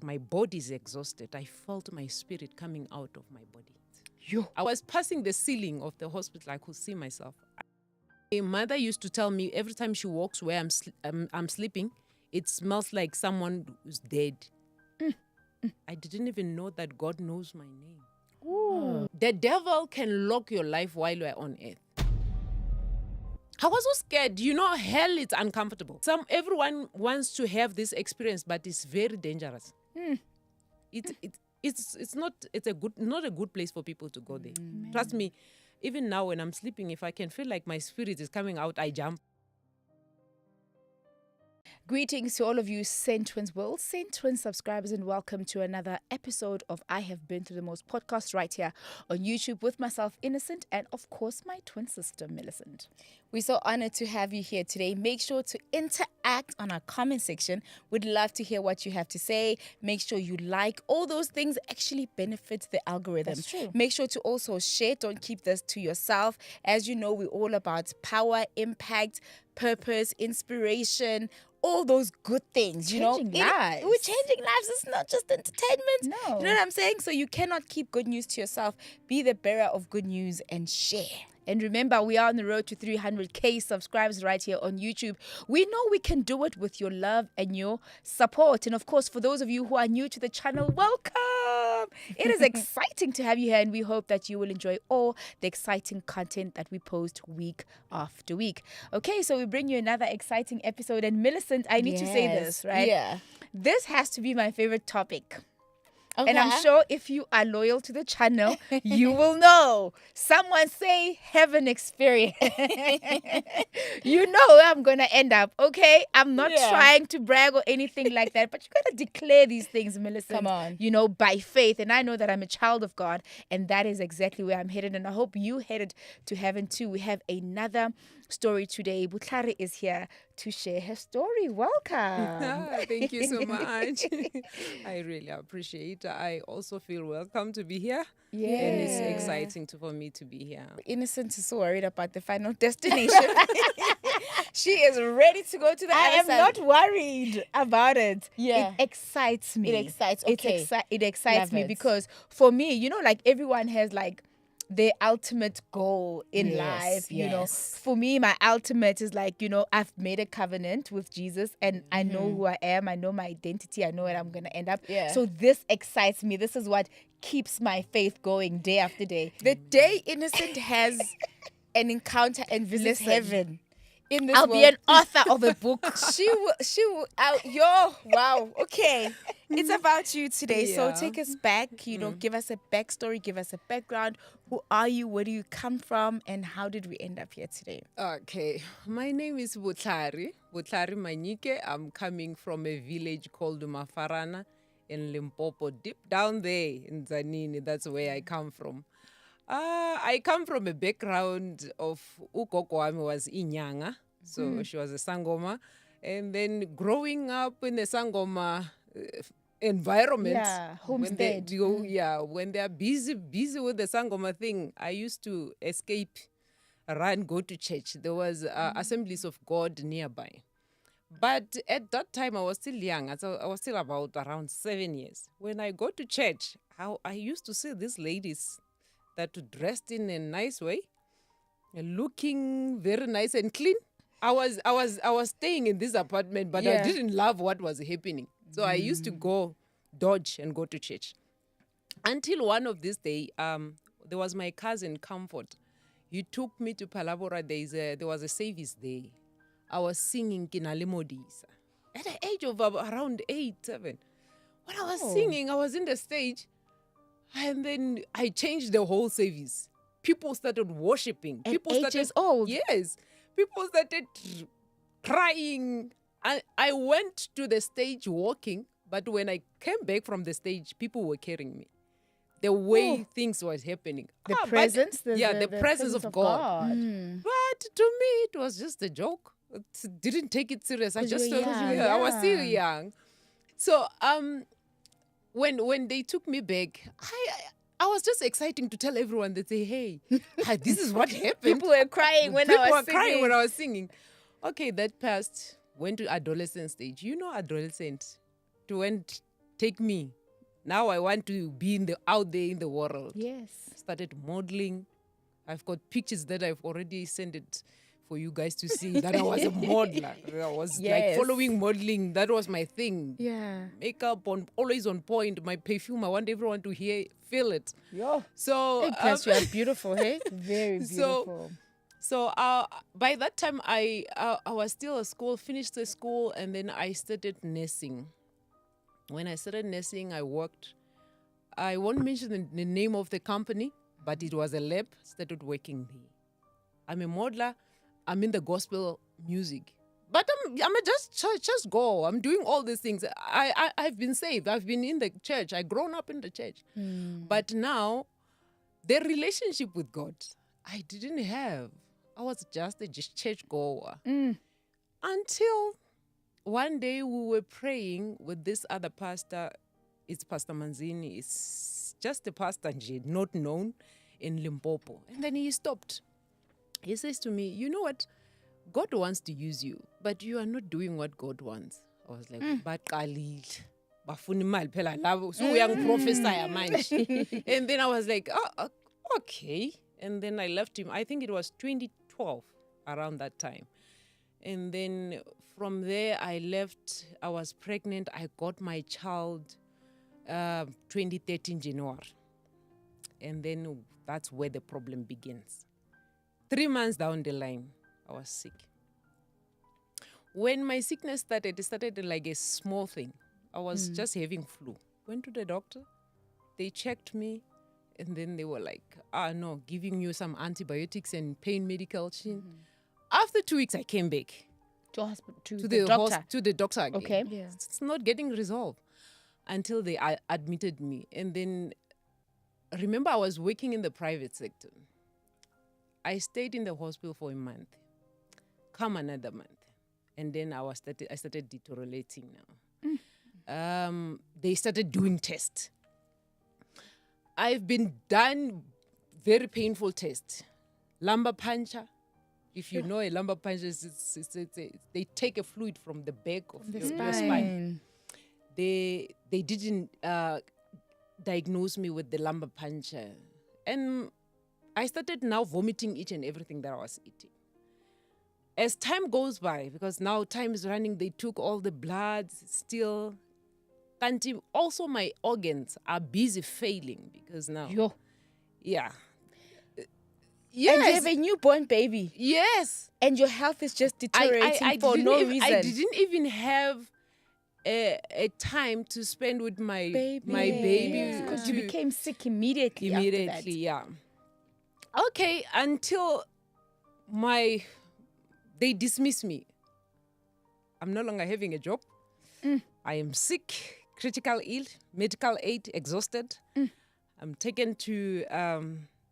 My body is exhausted. I felt my spirit coming out of my body. Yo. I was passing the ceiling of the hospital. I could see myself. My mother used to tell me every time she walks where I'm sleeping, it smells like someone who's dead. I didn't even know that God knows my name. Ooh. The devil can lock your life while you're on earth. I was so scared. Hell is uncomfortable. Everyone wants to have this experience, but it's very dangerous. It's not a good place for people to go there. Trust me, even now when I'm sleeping, if I can feel like my spirit is coming out, I jump. Greetings to all of you Saint Twins World, Saint Twins subscribers, and welcome to another episode of I Have Been Through the Most podcast right here on YouTube with myself, Innocent, and of course my twin sister, Millicent. We're so honored to have you here today. Make sure to interact on our comment section. We'd love to hear what you have to say. Make sure you like. All those things actually benefit the algorithm. That's true. Make sure to also share. Don't keep this to yourself. As you know, we're all about power, impact, purpose, inspiration, all those good things, Changing lives. We're changing lives. It's not just entertainment. No. You know what I'm saying? So you cannot keep good news to yourself. Be the bearer of good news and share. And remember, we are on the road to 300K subscribers right here on YouTube. We know we can do it with your love and your support. And of course, for those of you who are new to the channel, welcome. It is exciting to have you here, and we hope that you will enjoy all the exciting content that we post week after week. Okay, so we bring you another exciting episode. And Millicent, I need to say this, right? Yeah. This has to be my favorite topic. Okay. And I'm sure if you are loyal to the channel, you will know. Someone say heaven experience. You know where I'm going to end up, okay? I'm not trying to brag or anything like that, but you got to declare these things, Millicent. Come on. By faith. And I know that I'm a child of God, and that is exactly where I'm headed. And I hope you headed to heaven too. We have another story today. Vutlhari is here to share her story. Welcome. Thank you so much. I really appreciate it. I also feel welcome to be here. Yeah. And it's exciting for me to be here. Innocent is so worried about the final destination. She is ready to go to the I other am side. not worried about it. Yeah. It excites me. It excites. Okay. It excites Love me it. because for me, like everyone has like their ultimate goal in Yes, life, For me, my ultimate is like, I've made a covenant with Jesus and I know who I am. I know my identity. I know where I'm going to end up. Yeah. So this excites me. This is what keeps my faith going day after day. The day Innocent has an encounter and visits Listen. heaven in this I'll world, be an author of a book. she will wow, okay. It's about you today. So Yeah. take us back, give us a backstory, give us a background. Who are you? Where do you come from? And how did we end up here today? Okay, my name is VutlhariManyike. I'm coming from a village called Mafarana in Limpopo, deep down there in Zanini. That's where I come from. I come from a background of ugogo wami was Inyanga, so she was a Sangoma. And then growing up in the Sangoma environment, Yeah, homestead. when they're busy with the Sangoma thing, I used to escape, run, go to church. There was Assemblies of God nearby. But at that time, I was still young. So I was still about around 7 years. When I go to church, I used to see these ladies that were dressed in a nice way, looking very nice and clean. I was staying in this apartment, but I didn't love what was happening. So I used to go dodge and go to church. Until one of these days, there was my cousin Comfort. He took me to Palabora. There was a service there. I was singing Kinale Modisa at the age of around 8, 7. When I was singing, I was in the stage, and then I changed the whole service. People started worshiping. At People 8 started, years old? Yes. People started crying. I went to the stage walking, but when I came back from the stage, people were carrying me. The way things was happening. The but- presence? the presence of God. Mm. But to me, it was just a joke. Didn't take it serious. I 'Cause just you were thought, young, I was still yeah. young. So when they took me back, I was just exciting to tell everyone that say, hey, this is what happened. People were crying when People I was were crying singing. when I was singing. Okay, that passed. Went to adolescent stage. Adolescent. Went take me. Now I want to be out there in the world. Yes. Started modeling. I've got pictures that I've already sent it for you guys to see that I was a modeler. I was like Yes. following modeling. That was my thing. Yeah. Makeup always on point. My perfume, I want everyone to feel it. Yo. So Hey, plus you are beautiful, hey? Very beautiful. So by that time, I was still at school, finished the school, and then I started nursing. When I started nursing, I worked. I won't mention the name of the company, but it was a lab. Started working there. I'm a modeler. I'm in the gospel music. But I'm a just go. I'm doing all these things. I've been saved. I've been in the church. I grown up in the church. But now, the relationship with God, I didn't have. I was just a church goer. Until one day we were praying with this other pastor. It's Pastor Manzini. It's just a pastor, not known in Limpopo. And then he stopped. He says to me, you know what? God wants to use you, but you are not doing what God wants. I was like, baqalile. Bafuna imali phela labo. So uyangiprophesya manje. And then I was like, oh, okay. And then I left him. I think it was 2012, around that time. And then from there, I left. I was pregnant. I got my child 2013 January. And then that's where the problem begins. 3 months down the line, I was sick. When my sickness started, it started like a small thing. I was just having flu. Went to the doctor. They checked me. And then they were like, no, giving you some antibiotics and pain medication. After 2 weeks, I came back. To hospital, to the doctor. To the doctor again. Okay. Yeah. It's not getting resolved until they admitted me. And then, remember, I was working in the private sector. I stayed in the hospital for a month. Come another month. And then I started deteriorating now. They started doing tests. I've been done very painful tests. Lumbar puncture. If you know a lumbar puncture, they take a fluid from the back of your spine. They didn't diagnose me with the lumbar puncture. And I started now vomiting each and everything that I was eating. As time goes by, because now time is running, they took all the blood still. Also, my organs are busy failing because now. Yeah. Yes. And you have a newborn baby. Yes. And your health is just deteriorating for no reason. I didn't even have a time to spend with my baby. Because you became sick immediately after that. Yeah. Okay, until they dismiss me. I'm no longer having a job. I am sick, critical ill, medical aid, exhausted. I'm taken to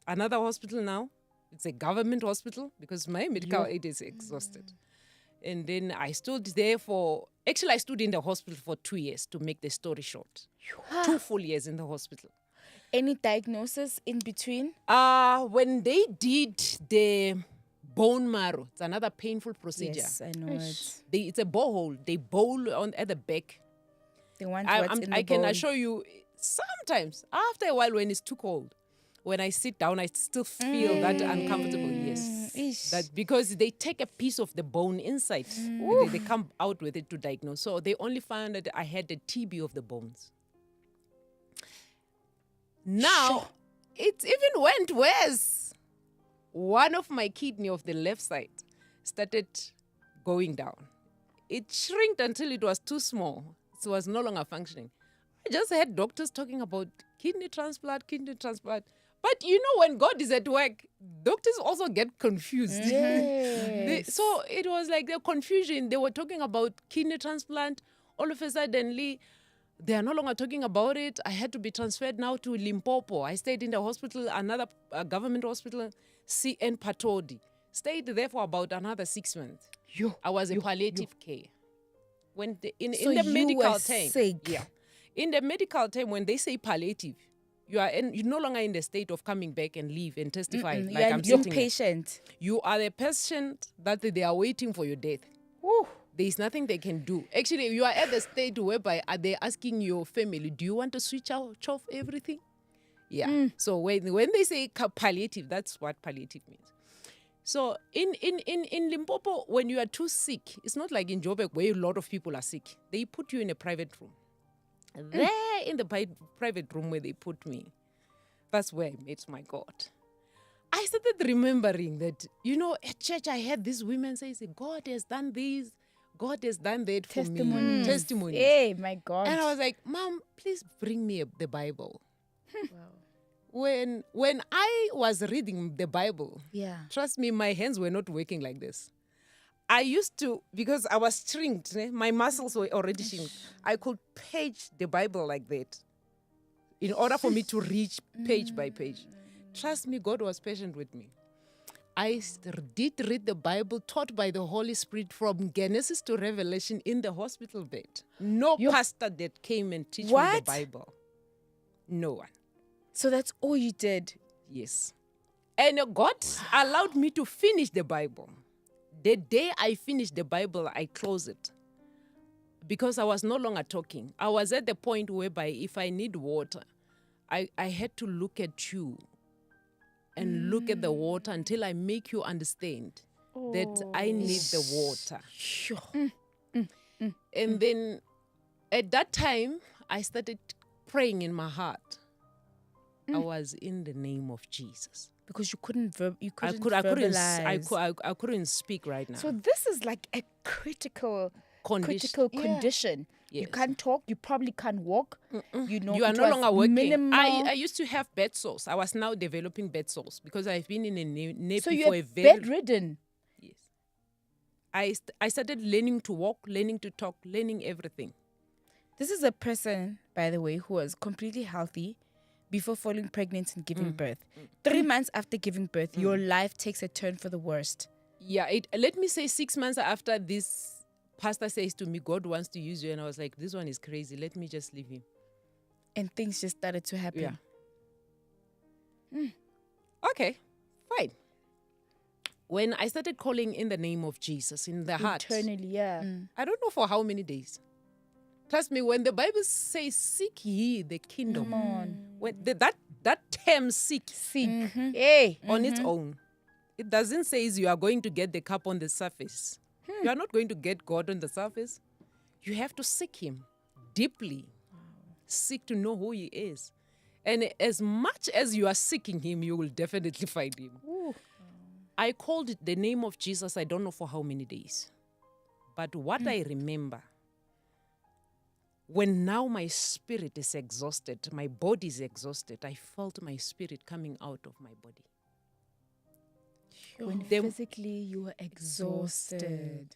another hospital now. It's a government hospital because my medical aid is exhausted. And then I stood there I stood in the hospital for 2 years, to make the story short. 2 full years in the hospital. Any diagnosis in between? When they did the bone marrow, it's another painful procedure. Yes, I know it. It's a borehole. They bore at the back. They want what's in the bone. I can assure you, sometimes, after a while when it's too cold, when I sit down, I still feel that uncomfortable, yes. That because they take a piece of the bone inside. They come out with it to diagnose. So they only found that I had the TB of the bones. Now, it even went worse. One of my kidney of the left side started going down. It shrinked until it was too small. It was no longer functioning. I just heard doctors talking about kidney transplant. But you know, when God is at work, doctors also get confused. Yes. So it was like the confusion. They were talking about kidney transplant. All of a sudden, they are no longer talking about it. I had to be transferred now to Limpopo. I stayed in the hospital, another government hospital, CN Patodi. Stayed there for about another 6 months. I was a palliative care. When in the medical time, sick. yeah, in the medical time, when they say palliative, you're no longer in the state of coming back and leave and testify. You're sitting here. patient. You are the patient that they are waiting for your death. There is nothing they can do. Actually, you are at the state whereby are they asking your family, do you want to switch out off everything? Yeah. So when they say palliative, that's what palliative means. So in Limpopo, when you are too sick, it's not like in Joburg where a lot of people are sick. They put you in a private room. There in the private room where they put me, that's where I met my God. I started remembering that, at church I had these women say, God has done this, God has done that for me. Testimonies. Hey, my God. And I was like, Mom, please bring me the Bible. Wow. When I was reading the Bible, Yeah. trust me, my hands were not working like this. I used to, because I was shrinked, my muscles were already shrinked. I could page the Bible like that in order for me to reach page by page. Trust me, God was patient with me. I did read the Bible taught by the Holy Spirit from Genesis to Revelation in the hospital bed. No pastor that came and teach me the What? Bible. No one. So that's all you did. Yes. And God allowed me to finish the Bible. The day I finished the Bible, I closed it. Because I was no longer talking. I was at the point whereby if I need water, I had to look at you and look at the water until I make you understand that I need the water. Sure. And then at that time, I started praying in my heart. I was in the name of Jesus. Because you couldn't verbalize. I couldn't speak right now. So this is like a critical condition. You Yes. can't talk. You probably can't walk. You are it no was longer working. minimal. I used to have bed sores. I was now developing bed sores because I've been in a nappy so for you're a very bedridden. Yes. I started learning to walk, learning to talk, learning everything. This is a person, by the way, who was completely healthy before falling pregnant and giving birth. 3 months after giving birth, your life takes a turn for the worst. Yeah, let me say 6 months after this pastor says to me, God wants to use you. And I was like, this one is crazy. Let me just leave him. And things just started to happen. Yeah. Okay, fine. When I started calling in the name of Jesus in the heart, Internally, yeah. I don't know for how many days. Trust me, when the Bible says, seek ye the kingdom, Come on. when that term seek Seek. Hey. on its own, it doesn't say you are going to get the cup on the surface. You are not going to get God on the surface. You have to seek him deeply. Seek to know who he is. And as much as you are seeking him, you will definitely find him. I called it the name of Jesus, I don't know for how many days. But what I remember, when now my spirit is exhausted, my body is exhausted, I felt my spirit coming out of my body. When physically you were exhausted.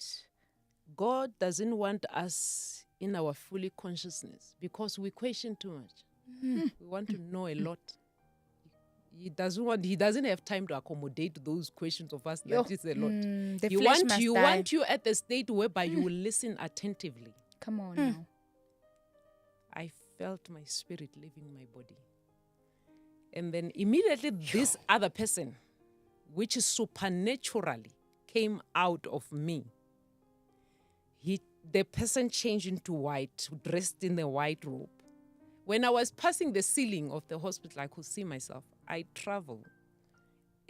God doesn't want us in our fully consciousness because we question too much. We want to know a lot. He doesn't have time to accommodate those questions of us. That is a lot. The He flesh must die. want you at the state whereby you will listen attentively. Come on now. I felt my spirit leaving my body. And then immediately this other person, which is supernaturally came out of me. The person changed into white, dressed in the white robe. When I was passing the ceiling of the hospital, I could see myself. I traveled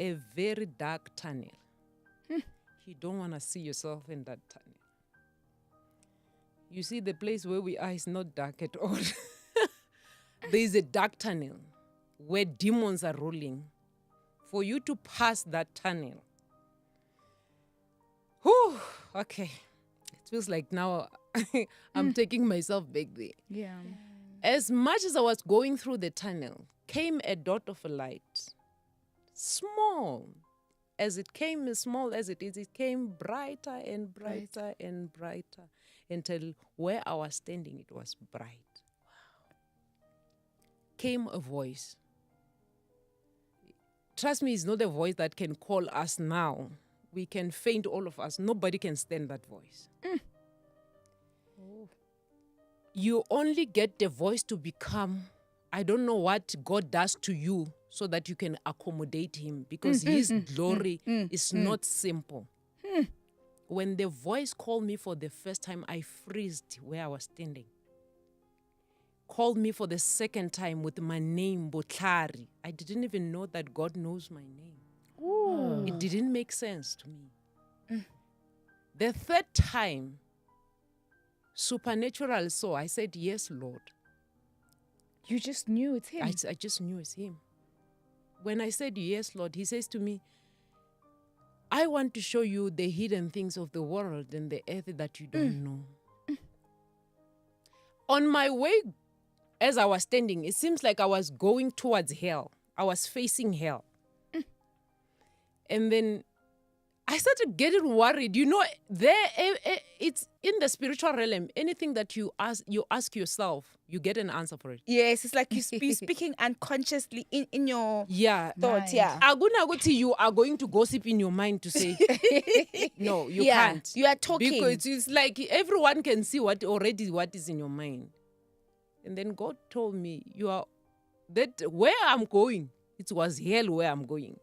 a very dark tunnel. You don't want to see yourself in that tunnel. You see, the place where we are is not dark at all. There is a dark tunnel where demons are rolling. For you to pass that tunnel. Whew, okay. It feels like now I'm taking myself back there. Yeah. As much as I was going through the tunnel, came a dot of a light. Small. As it came, as small as it is, it came brighter and brighter and brighter until where I was standing, it was bright. Wow. Came a voice. Trust me, it's not a voice that can call us now. We can faint, all of us. Nobody can stand that voice. You only get the voice to become, I don't know what God does to you so that you can accommodate him because his glory is not simple. when the voice called me for the first time, I freezed where I was standing. Called me for the second time with my name, Vutlhari. I didn't even know that God knows my name. Ooh. It didn't make sense to me. The third time, supernatural saw, I said, yes, Lord. You just knew it's him. I just knew it's him. When I said, yes, Lord, he says to me, I want to show you the hidden things of the world and the earth that you don't know. On my way, as I was standing, it seems like I was going towards hell. I was facing hell. And then I started getting worried. You know, it's in the spiritual realm. Anything that you ask yourself, you get an answer for it. Yes, it's like you're speaking unconsciously in your thoughts. Mind. Yeah. Agunaguti, you are going to gossip in your mind to say, no, you Yeah, can't. you are talking. Because it's like everyone can see what is in your mind. And then God told me, that where I'm going, it was hell where I'm going.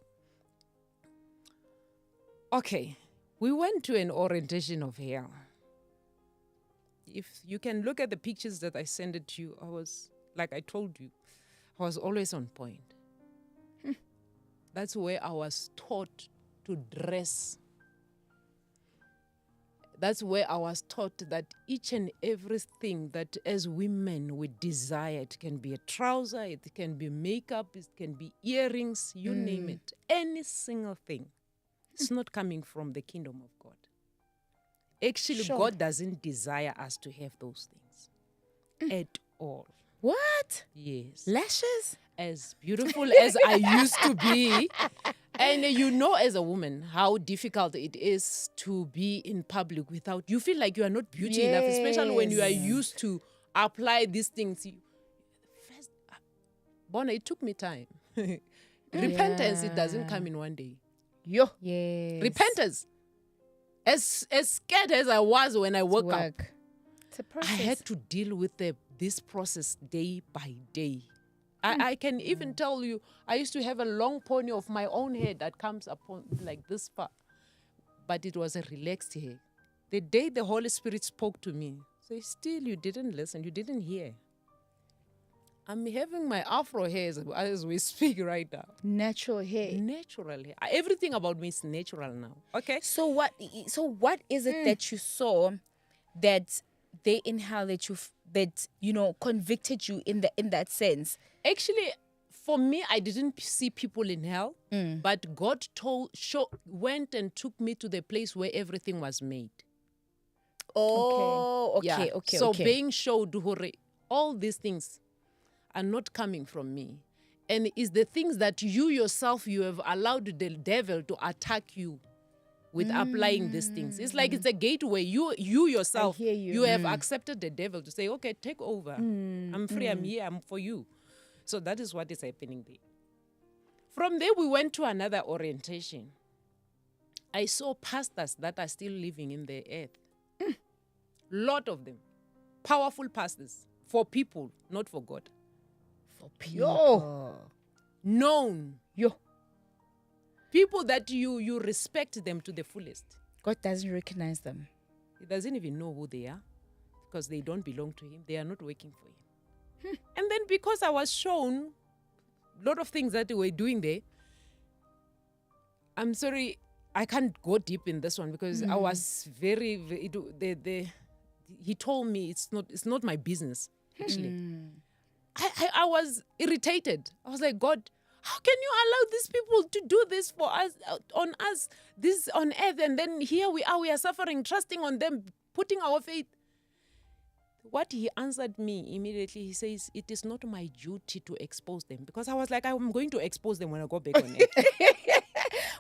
Okay, we went to an orientation of hell. If you can look at the pictures that I sent it to you, I was, like I told you, I was always on point. That's where I was taught to dress. That's where I was taught that each and everything that as women we desire, it can be a trouser, it can be makeup, it can be earrings, you name it. Any single thing. It's not coming from the kingdom of God. Actually, Sure. God doesn't desire us to have those things at all. What? Yes. Lashes? As beautiful as I used to be. And you know, as a woman, how difficult it is to be in public without, you feel like you are not beauty enough, especially when you are Yes. used to apply these things. First, Bona, it took me time. Repentance, it doesn't come in one day. Yo. Yes. Repentance. As scared as I was when I woke up, Work. It's a I process. had to deal with this process day by day. I can even tell you, I used to have a long pony of my own hair that comes upon like this far. But it was a relaxed hair. The day the Holy Spirit spoke to me, say, still you didn't listen, you didn't hear. I'm having my afro hair as we speak right now. Natural hair. Natural hair. Everything about me is natural now. Okay? So what is it that you saw that they in hell that convicted you in that sense? Actually, for me, I didn't see people in hell, but God went and took me to the place where everything was made. Oh, Yeah. okay. So being showed hore, all these things are not coming from me. And it's the things that you yourself, you have allowed the devil to attack you with applying these things. It's like it's a gateway. You yourself, hear you. have accepted the devil to say, okay, take over. I'm free, I'm here, I'm for you. So that is what is happening there. From there, we went to another orientation. I saw pastors that are still living in the earth. Lot of them. Powerful pastors. For people, not for God. For people. Known. Yo. People that you respect them to the fullest. God doesn't recognize them. He doesn't even know who they are because they don't belong to him. They are not working for him. And then because I was shown a lot of things that they were doing there, I'm sorry, I can't go deep in this one because I was he told me it's not my business, actually. I was irritated. I was like, God, how can you allow these people to do this for us, this on earth, and then here we are suffering, trusting on them, putting our faith. What he answered me immediately, he says, it is not my duty to expose them. Because I was like, I'm going to expose them when I go back on earth.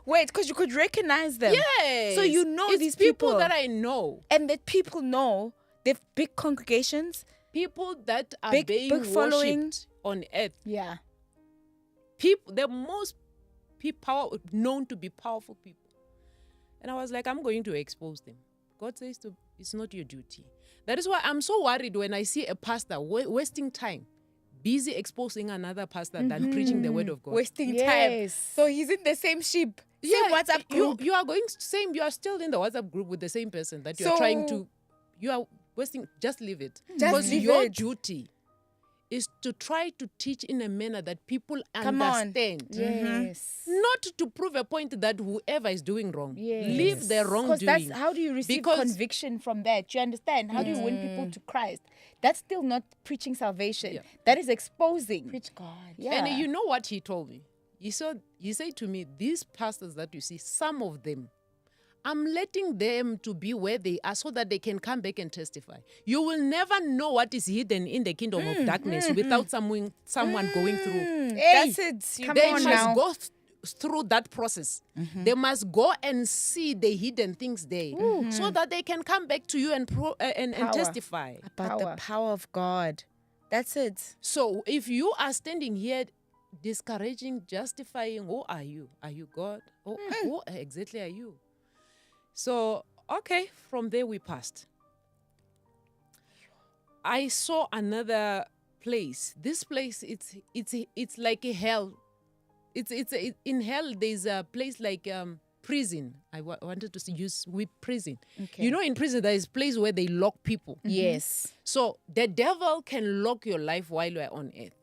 Wait, because you could recognize them. Yes. So you know It's these people people that I know. and that people know they've big congregations. People that are Big being following. worshipped on earth. Yeah. People, the most known to be powerful people. And I was like, I'm going to expose them. God says it's not your duty. That is why I'm so worried when I see a pastor wasting time busy exposing another pastor than preaching the word of God. Wasting time. Yes. So he's in the same sheep. Same WhatsApp group. You are going same. You are still in the WhatsApp group with the same person that you are So- trying to. You are wasting. Just leave it. Just Because leave your it. duty is to try to teach in a manner that people Come on. understand. Yes. Not to prove a point that whoever is doing wrong. Yes. Leave the Because wrongdoing. that's how do you receive Because- conviction from that? You understand? How do you win people to Christ? That's still not preaching salvation. Yeah. That is exposing. Preach God. Yeah. And you know what he told me? He said to me, these pastors that you see, some of them, I'm letting them to be where they are so that they can come back and testify. You will never know what is hidden in the kingdom of darkness without someone going through. That's it. You Come They on must now. go through that process. They must go and see the hidden things there so that they can come back to you and Power. testify. About the Power. power of God. That's it. So if you are standing here discouraging, justifying, who are you? Are you God? Who exactly are you? So, okay, from there we passed. I saw another place. This place, it's like a hell. In hell, there's a place like prison. I wanted to use with prison. Okay. You know, in prison, there is a place where they lock people. Yes. So the devil can lock your life while you are on earth.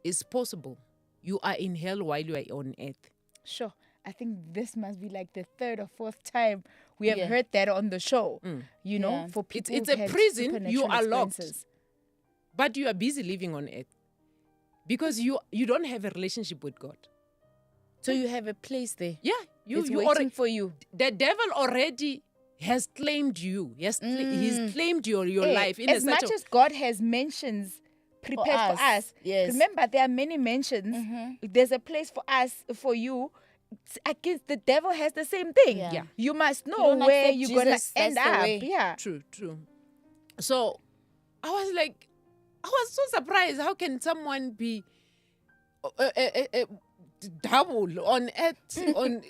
It's possible. You are in hell while you are on earth. Sure. I think this must be like the third or fourth time we have Yeah. heard that on the show. You know, Yeah. for people It's who've a had prison, you supernatural are locked. experiences. But you are busy living on earth because you don't have a relationship with God. So you have a place there. Yeah, It's you waiting already, for you. the devil already has claimed you. Yes, he's claimed your Hey, life in as a much such a, as God has mentions prepared for us, us. yes. Remember, there are many mentions. There's a place for us, for you. Against the devil has the same thing. Yeah. You must know don't where accept you're Jesus, gonna that's end the up. way. Yeah. True. So I was so surprised. How can someone be double on earth,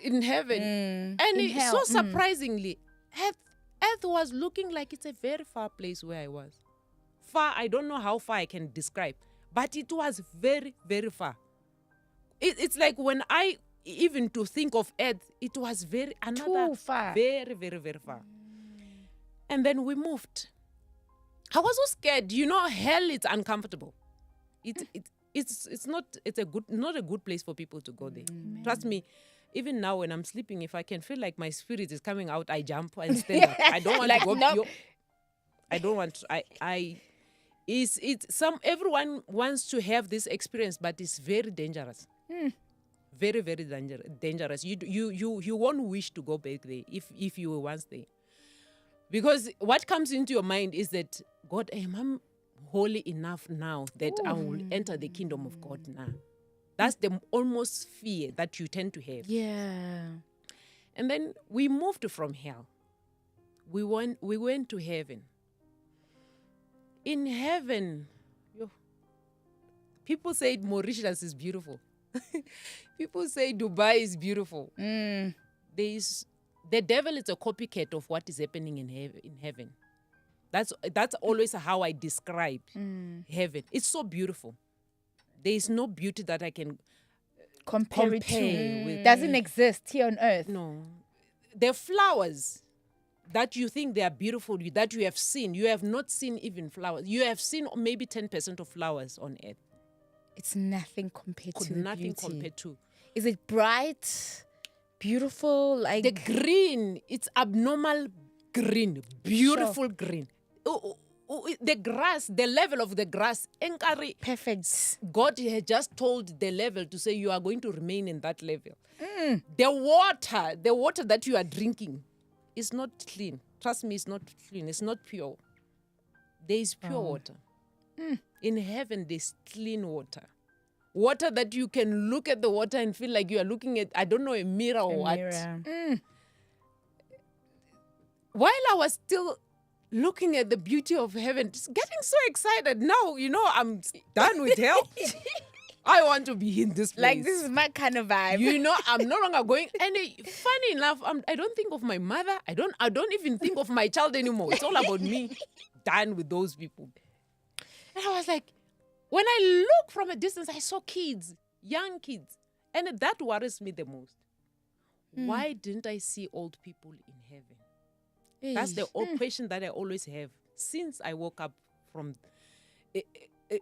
in heaven? And in hell. so surprisingly, earth was looking like it's a very far place where I was. Far, I don't know how far I can describe, but it was very, very far. It's like when I even to think of earth, it was Too far. very, very, very far. And then we moved. I was so scared. You know, hell is uncomfortable. It's not a good place for people to go there. Trust me. Even now when I'm sleeping, if I can feel like my spirit is coming out, I jump and stand up. I don't want Like, to go. no. I don't want. Everyone wants to have this experience, but it's very dangerous. Very, very dangerous. You won't wish to go back there if you were once there. Because what comes into your mind is that, God, am I holy enough now that I will enter the kingdom of God now? That's the almost fear that you tend to have. Yeah. And then we moved from hell. We went to heaven. In heaven, people say Mauritius is beautiful. People say Dubai is beautiful. The devil is a copycat of what is happening in heaven. That's always how I describe heaven. It's so beautiful. There is no beauty that I can Compare it compare to. with. Doesn't exist here on earth. No. The flowers that you think they are beautiful, that you have seen, you have not seen even flowers. You have seen maybe 10% of flowers on earth. It's nothing compared to the Nothing beauty. compared to. Is it bright? Beautiful? Like The green, it's abnormal green, beautiful green. The grass, the level of the grass, enkari, perfect. God had just told the level to say you are going to remain in that level. The water that you are drinking is not clean. Trust me, it's not clean. It's not pure. There is pure water. In heaven, there's clean water. Water that you can look at the water and feel like you are looking at, I don't know, a mirror or what. Mirror. While I was still looking at the beauty of heaven, just getting so excited. Now, I'm done with hell. I want to be in this place. Like this is my kind of vibe. I'm no longer going. And funny enough, I don't think of my mother. I don't even think of my child anymore. It's all about me. Done with those people. And I was like, When I look from a distance, I saw kids, young kids. And that worries me the most. Why didn't I see old people in heaven? That's the old question that I always have since I woke up from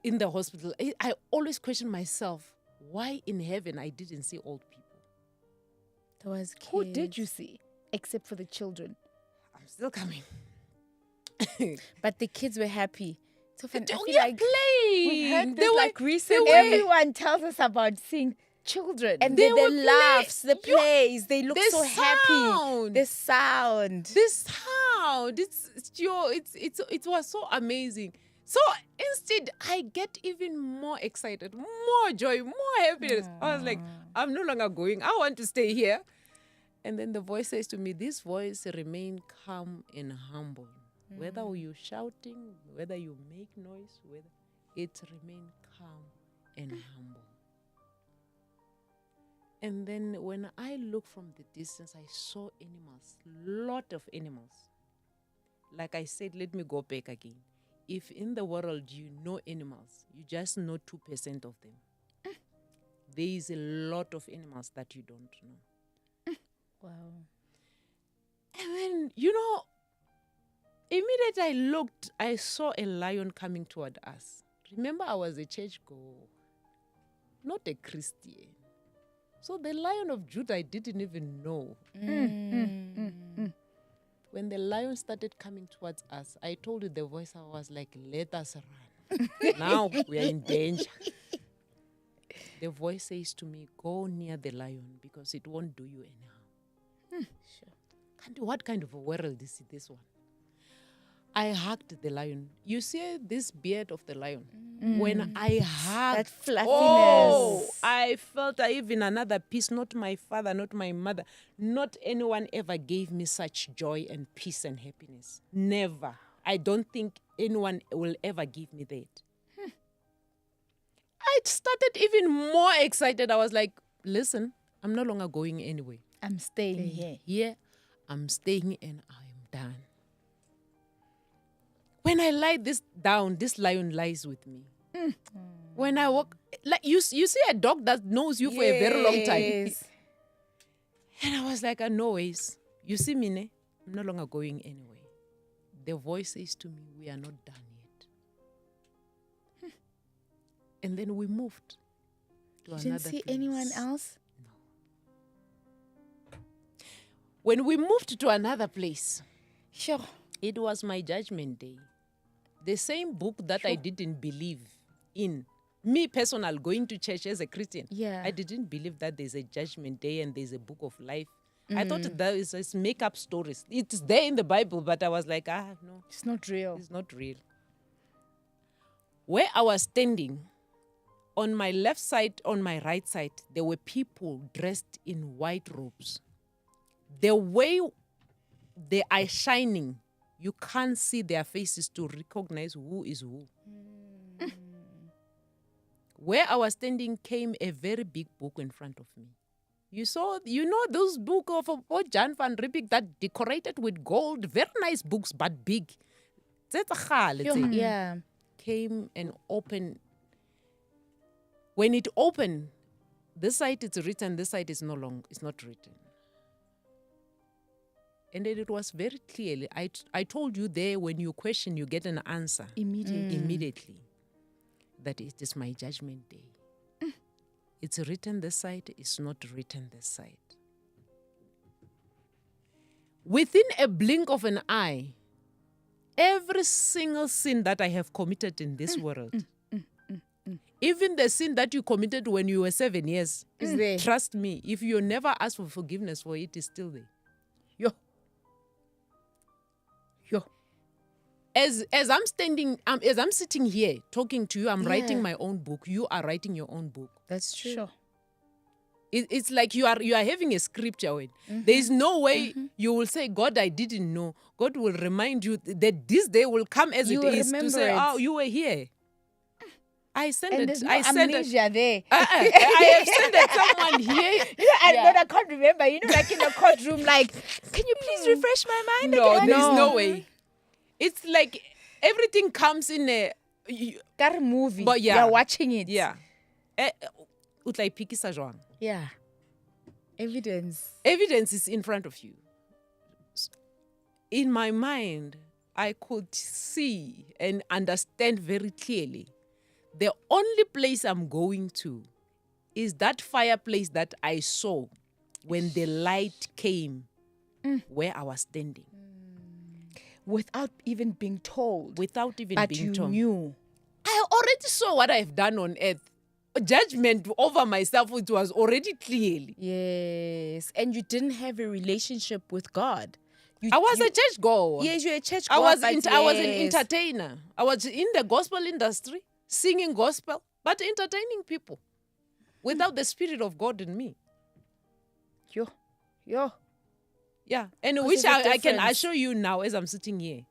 in the hospital. I always question myself, why in heaven I didn't see old people? There was kids. Who did you see, except for the children? I'm still coming. But the kids were happy. So I feel Yeah, like playing. We've heard They this were- like recently. were- Everyone tells us about seeing children. and they the were laughs, the play- plays, they look the so happy. sound. The sound. This sound, it was so amazing. So instead, I get even more excited, more joy, more happiness. I was like, I'm no longer going. I want to stay here. And then the voice says to me, this voice remain calm and humble. Whether you're shouting, whether you make noise, whether it remain calm and humble. And then when I look from the distance, I saw animals, lot of animals. Like I said, let me go back again. If in the world you know animals, you just know 2% of them. There is a lot of animals that you don't know. Wow. And then, immediately I looked, I saw a lion coming toward us. Remember, I was a churchgoer, not a Christian. So the Lion of Judah, I didn't even know. When the lion started coming towards us, I told you the voice, I was like, let us run. Now we are in danger. The voice says to me, go near the lion because it won't do you any harm. Sure. What kind of a world is this one? I hugged the lion. You see this beard of the lion? When I hugged, That fluffiness. oh, I felt even another peace. Not my father, not my mother, not anyone ever gave me such joy and peace and happiness. Never. I don't think anyone will ever give me that. I started even more excited. I was like, listen, I'm no longer going anywhere. I'm staying here. Here, I'm staying and I am done. When I lie this down, this lion lies with me. When I walk, like you see a dog that knows you for a very long time. Yes. And I was like, no ways. You see me, ne? I'm no longer going anywhere. The voice says to me, we are not done yet. And then we moved to You another didn't see place. anyone else? When we moved to another place, Sure. it was my judgment day. The same book that I didn't believe in. Me personal, going to church as a Christian. Yeah. I didn't believe that there's a judgment day and there's a book of life. I thought that is just make up stories. It's there in the Bible, but I was like, no, It's not real. it's not real. Where I was standing, on my left side, on my right side, there were people dressed in white robes. The way they are shining, you can't see their faces to recognize who is who. Where I was standing came a very big book in front of me. You know those books of Jan van Riebeeck that decorated with gold, very nice books, but big. Yeah. Came and opened. When it opened, this side is written, this side is it's not written. And then it was very clearly, I told you there, when you question, you get an answer immediately. That it is my judgment day. It's written this side, it's not written this side. Within a blink of an eye, every single sin that I have committed in this world, even the sin that you committed when you were 7 years, Is there? trust me, if you never ask for forgiveness for it, it's still there. Yo. As I'm standing, as I'm sitting here talking to you, I'm writing Yeah. my own book. You are writing your own book. That's true. Sure. It's like you are having a scripture. There is no way you will say, God, I didn't know. God will remind you that this day will come as You it will is to remember say, it. oh, you were here. I sent And it. there's no I sent it. amnesia there. I have sent it someone here. I can't remember. Like in a courtroom, like, can you please refresh my mind No, again? there's no way. It's like everything comes in a Got a movie. But yeah. You're watching it. Yeah. O tla iphikisa jwang? Yeah. Evidence. Evidence is in front of you. In my mind, I could see and understand very clearly the only place I'm going to is that fireplace that I saw when the light came where I was standing. Without even being told. Without even But being you told. knew. I already saw what I've done on earth. Judgment over myself, it was already clearly. Yes. And you didn't have a relationship with God. I was a church goer. Yes, you're a church I goer. was but I was an yes. entertainer. I was in the gospel industry, singing gospel, but entertaining people without the Spirit of God in me. Yo. Yeah. And 'Cause which there's a I can difference. assure you now as I'm sitting here,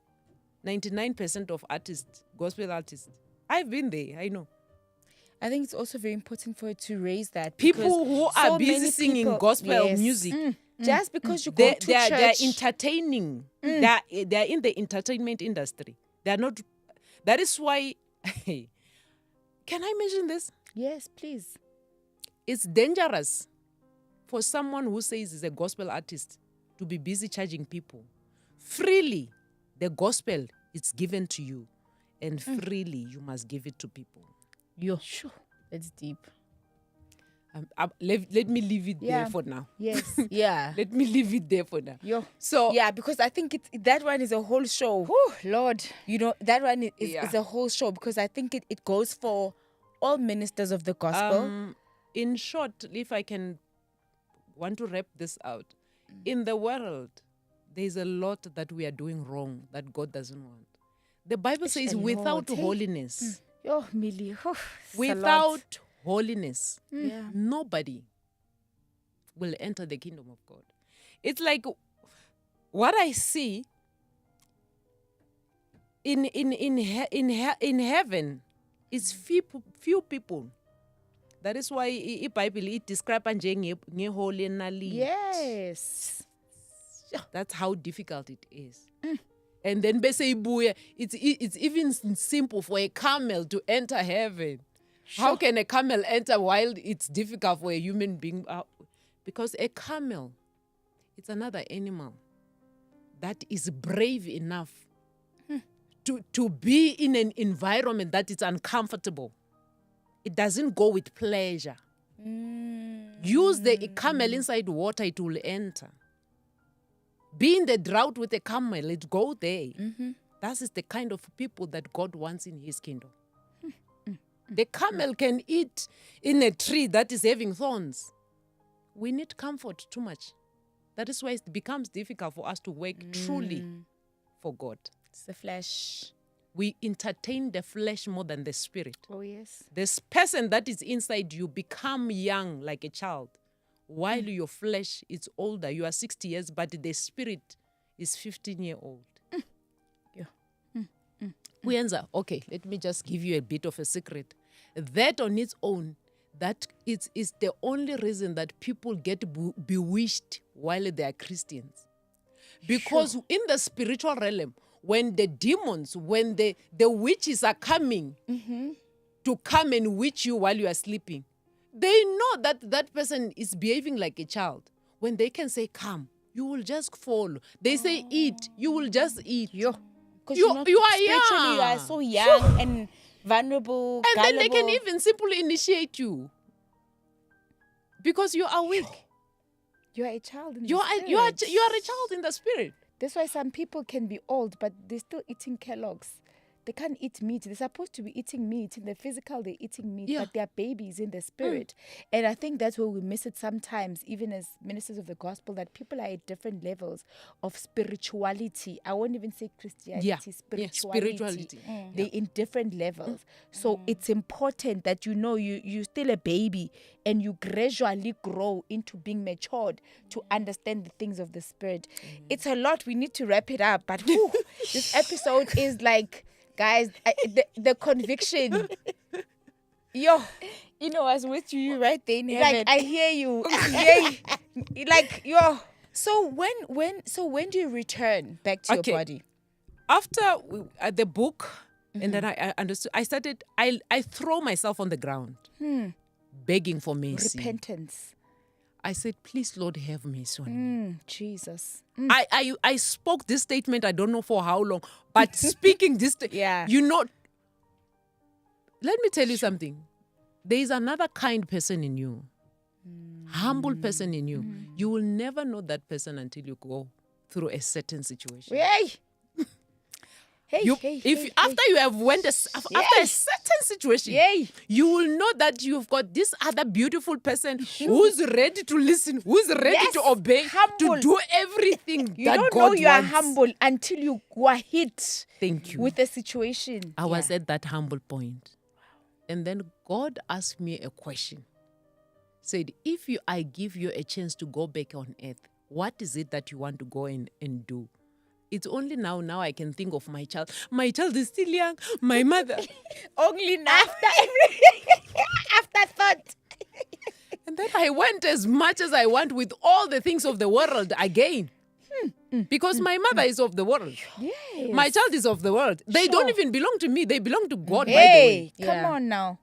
99% of artists, gospel artists, I've been there, I know. I think it's also very important for you to raise that. People because who are so busy many singing people- gospel yes. music. Just because you go They're, to they're, they're church. entertaining. They're in the entertainment industry. They're not. That is why. Can I mention this? Yes, please. It's dangerous for someone who says he's a gospel artist to be busy charging people. Freely, the gospel is given to you, and freely you must give it to people. Yo. Sure. It's deep. Let me leave it Yeah. there for now. Yes. Yeah. Let me leave it there for now. Yo. So Yeah, because I think that one is a whole show. Oh, Lord. You know, that one is Yeah. a whole show because I think it goes for all ministers of the gospel. in short, if I can want to wrap this out, in the world, there's a lot that we are doing wrong that God doesn't want. The Bible says, a without lot, eh? holiness, Yo, Millie. Oh, it's a lot. without holiness, Yeah. nobody will enter the kingdom of God. It's like what I see in heaven is few people. That is why iBhayibheli it describes nge-holy nali. Yes. That's how difficult it is. And then bese ibuya, it's even simple for a camel to enter heaven. How can a camel enter while it's difficult for a human being? Because a camel, it's another animal that is brave enough to be in an environment that is uncomfortable. It doesn't go with pleasure. Use the camel inside water, it will enter. Be in the drought with a camel, it go there. That is the kind of people that God wants in his kingdom. The camel can eat in a tree that is having thorns. We need comfort too much. That is why it becomes difficult for us to work truly for God. It's the flesh. We entertain the flesh more than the spirit. Oh, yes. This person that is inside you become young like a child, while your flesh is older. You are 60 years, but the spirit is 15-year-old. Kuyenza, okay, let me just give you a bit of a secret. That on its own, that is the only reason that people get bewitched while they are Christians. Because in the spiritual realm, when the demons, when the witches are coming to come and witch you while you are sleeping, they know that that person is behaving like a child. When they can say, come, you will just fall. They say, eat, you will just eat. Because You are spiritually, young. you are so young and vulnerable. And then they can gullible. even simply initiate you. Because you are weak. You are a child in the You are a spirit. child in the spirit. That's why some people can be old, but they're still eating Kellogg's. They can't eat meat. They're supposed to be eating meat. In the physical, they're eating meat, Yeah. but they're babies in the spirit. And I think that's where we miss it sometimes, even as ministers of the gospel, that people are at different levels of spirituality. I won't even say Christianity, Yeah. spirituality. Spirituality. They're in different levels. So it's important that you know you're still a baby and you gradually grow into being matured to understand the things of the spirit. It's a lot. We need to wrap it up. But whew, this episode is like... Guys, the conviction. Yo, You know, I was with you right there in heaven. like I hear you. Like yo. So when do you return back to Okay. your body? After the book And then I understood. I throw myself on the ground, begging for mercy. Repentance. I said, please, Lord, have mercy on me. Jesus. I spoke this statement, I don't know for how long, but speaking this, Yeah. let me tell you something. There is another kind person in you, humble person in you. You will never know that person until you go through a certain situation. Hey. After you have went after a certain situation, Yay. you will know that you've got this other beautiful person who's ready to listen, who's ready Yes, to obey, humble. to do everything You that don't God know you are wants. humble until you were hit Thank you. with a situation. I was at that humble point. And then God asked me a question. Said, if I give you a chance to go back on earth, what is it that you want to go and do? It's only now I can think of my child. My child is still young. My mother. Only now. Afterthought. And then I went as much as I want with all the things of the world again. Because my mother is of the world. Yes. My child is of the world. They Sure. don't even belong to me. They belong to God, by the Hey, way. come on now.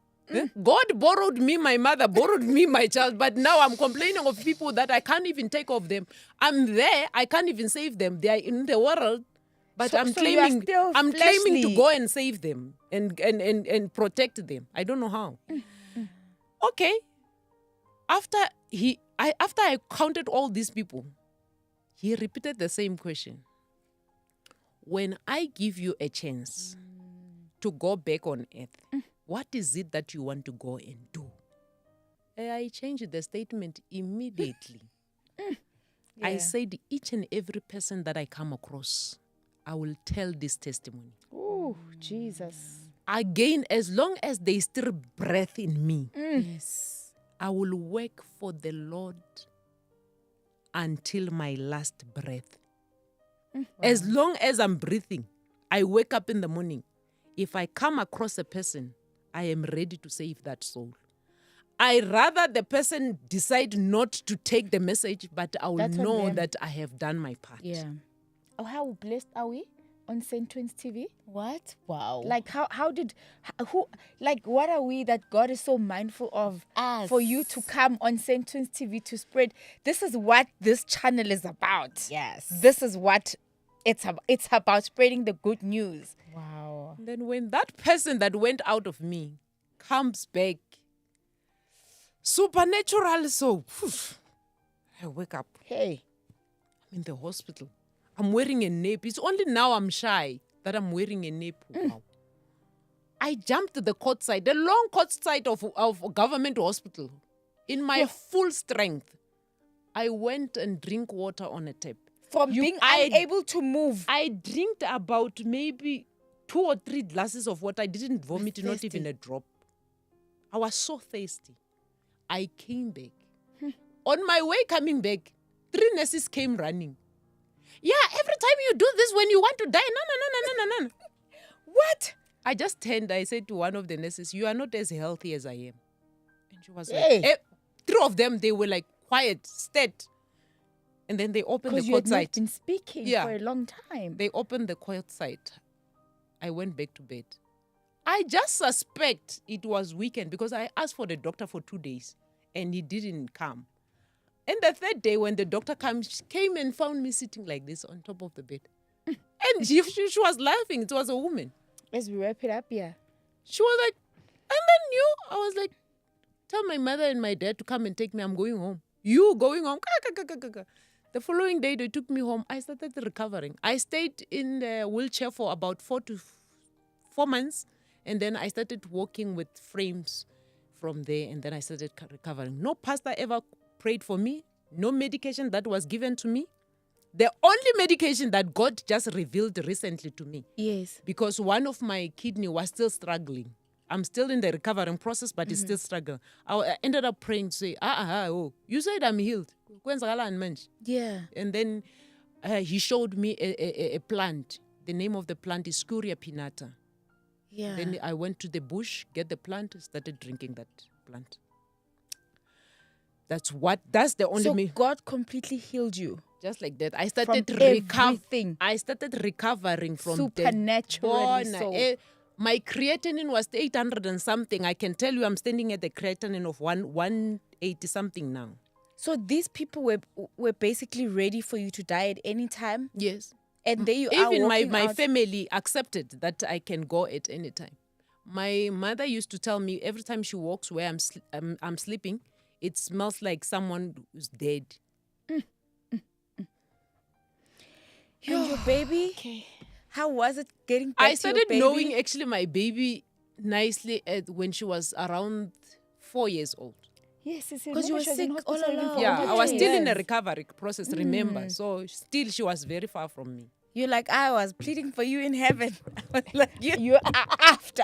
God borrowed me, my mother borrowed me, my child, but now I'm complaining of people that I can't even take of them. I'm there, I can't even save them. They are in the world, but So- I'm so you are claiming still I'm claiming to fleshly. go and save them and protect them. I don't know how. Okay. After I counted all these people, he repeated the same question. When I give you a chance to go back on earth, what is it that you want to go and do? I changed the statement immediately. I Yeah. said, each and every person that I come across, I will tell this testimony. Oh, Jesus. Again, as long as there is still breath in me, Yes. I will work for the Lord until my last breath. As long as I'm breathing, I wake up in the morning. If I come across a person, I am ready to save that soul. I rather the person decide not to take the message, but I will That's on know them. that I have done my part. Yeah. Oh, how blessed are we on St. Twins TV? What? Wow. Like what are we that God is so mindful of Us. for you to come on St. Twins TV to spread? This is what this channel is about. Yes. This is what it's about. It's about spreading the good news. Wow. And then when that person that went out of me comes back, supernatural, so I wake up. Hey. I'm in the hospital. I'm wearing a nape. It's only now I'm shy that I'm wearing a nape. Wow. I jumped the court side, the long court side of government hospital, in my full strength. I went and drink water on a tap. From being unable to move. I drank about maybe 2 or 3 glasses of water. I didn't vomit, not thirsty. even a drop. I was so thirsty. I came back. On my way coming back, 3 nurses came running. Yeah, every time you do this when you want to die. No. What? I just turned, I said to one of the nurses, you are not as healthy as I am. And she was Hey. like, 3 of them, they were like quiet, stead. And then they opened the Because you had court not side. been speaking Yeah. for a long time. They opened the court side. I went back to bed. I just suspect it was weekend because I asked for the doctor for 2 days and he didn't come. And the 3rd day when the doctor came and found me sitting like this on top of the bed. And she was laughing. It was a woman. As we wrap it up, yeah. She was like, and then I was like, tell my mother and my dad to come and take me. I'm going home. You going home? The following day, they took me home. I started recovering. I stayed in the wheelchair for about 4 months. And then I started walking with frames from there. And then I started recovering. No pastor ever prayed for me. No medication that was given to me. The only medication that God just revealed recently to me, Yes. because one of my kidney was still struggling. I'm still in the recovering process, but it's still struggling. I ended up praying to say, you said I'm healed. Yeah. And then he showed me a plant. The name of the plant is Scuria pinnata. Yeah. Then I went to the bush, get the plant, started drinking that plant. That's the only So God completely healed you. Just like that. I started everything. I started recovering from Supernaturally the so. My creatinine was 800 and something. I can tell you I'm standing at the creatinine of 180 something now. So these people were basically ready for you to die at any time. Yes. And there you are Even walking my out. family accepted that I can go at any time. My mother used to tell me every time she walks where I'm sleeping, it smells like someone who's dead. And your baby? Okay. How was it getting back I to your started baby? knowing actually my baby nicely when she was around 4 years old. Yes, Because you were sick all along. Yeah, I was still in a Yes. recovery process, remember. So still she was very far from me. You're like, I was pleading for you in heaven. I was like, You are after.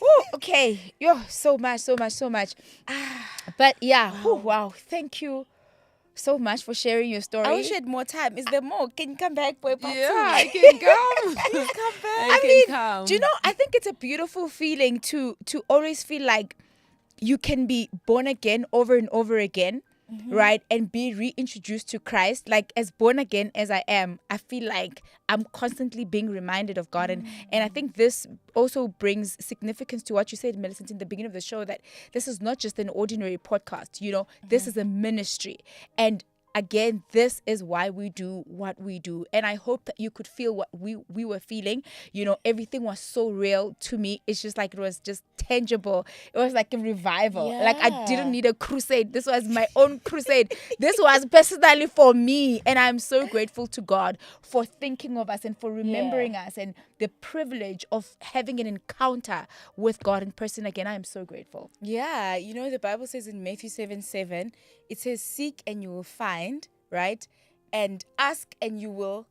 Woo, okay. Yo, so much. But yeah, wow. Thank you so much for sharing your story. I wish you had more time. Is there more? Can you come back for a part Yeah, two? I can come. Come back. I can come. Do you know, I think it's a beautiful feeling to always feel like you can be born again over and over again, right? And be reintroduced to Christ. Like, as born again as I am, I feel like I'm constantly being reminded of God. And I think this also brings significance to what you said, Millicent, in the beginning of the show, that this is not just an ordinary podcast, you know, this is a ministry. And again, this is why we do what we do. And I hope that you could feel what we were feeling. You know, everything was so real to me. It's just like, it was just tangible. It was like a revival. Like, I Yeah. didn't need a crusade. This was my own crusade. This was personally for me. And I'm so grateful to God for thinking of us and for remembering us, and the privilege of having an encounter with God in person again. I am so grateful. Yeah, you know, the Bible says in Matthew 7:7, it says, seek and you will find, right? And ask and you will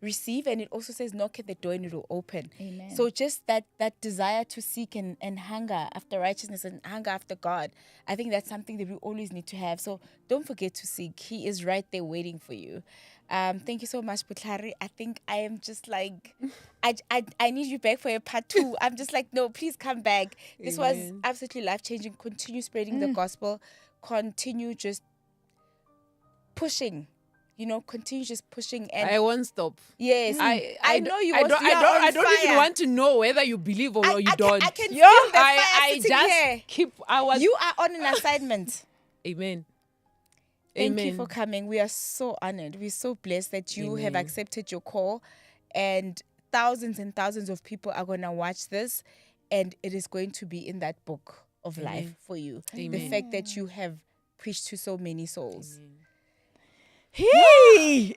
receive. And it also says, knock at the door and it will open. Amen. So just that desire to seek and hunger after righteousness and hunger after God, I think that's something that we always need to have. So don't forget to seek. He is right there waiting for you. Thank you so much, Vutlhari. I think I am just like, I need you back for a part 2. I'm just like, no, please come back. This was Amen. absolutely life-changing. Continue spreading the gospel. Continue just pushing. You know, continue just pushing. And I won't stop. yes, I know you. I don't even want to know whether you believe or you don't. I can feel the fire I sitting just here. keep our You are on an assignment. Amen. Thank you Amen. for coming. We are so honored. We're so blessed that you have Amen. accepted your call, and thousands of people are going to watch this, and it is going to be in that book of life for you. The Amen. fact that you have preached to so many souls. Hey!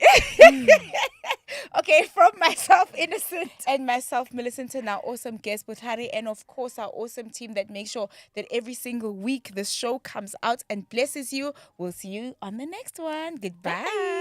Okay, from myself, Innocent. And myself, Millicent, and our awesome guest, Vutlhari, and of course our awesome team that makes sure that every single week this show comes out and blesses you. We'll see you on the next one. Goodbye.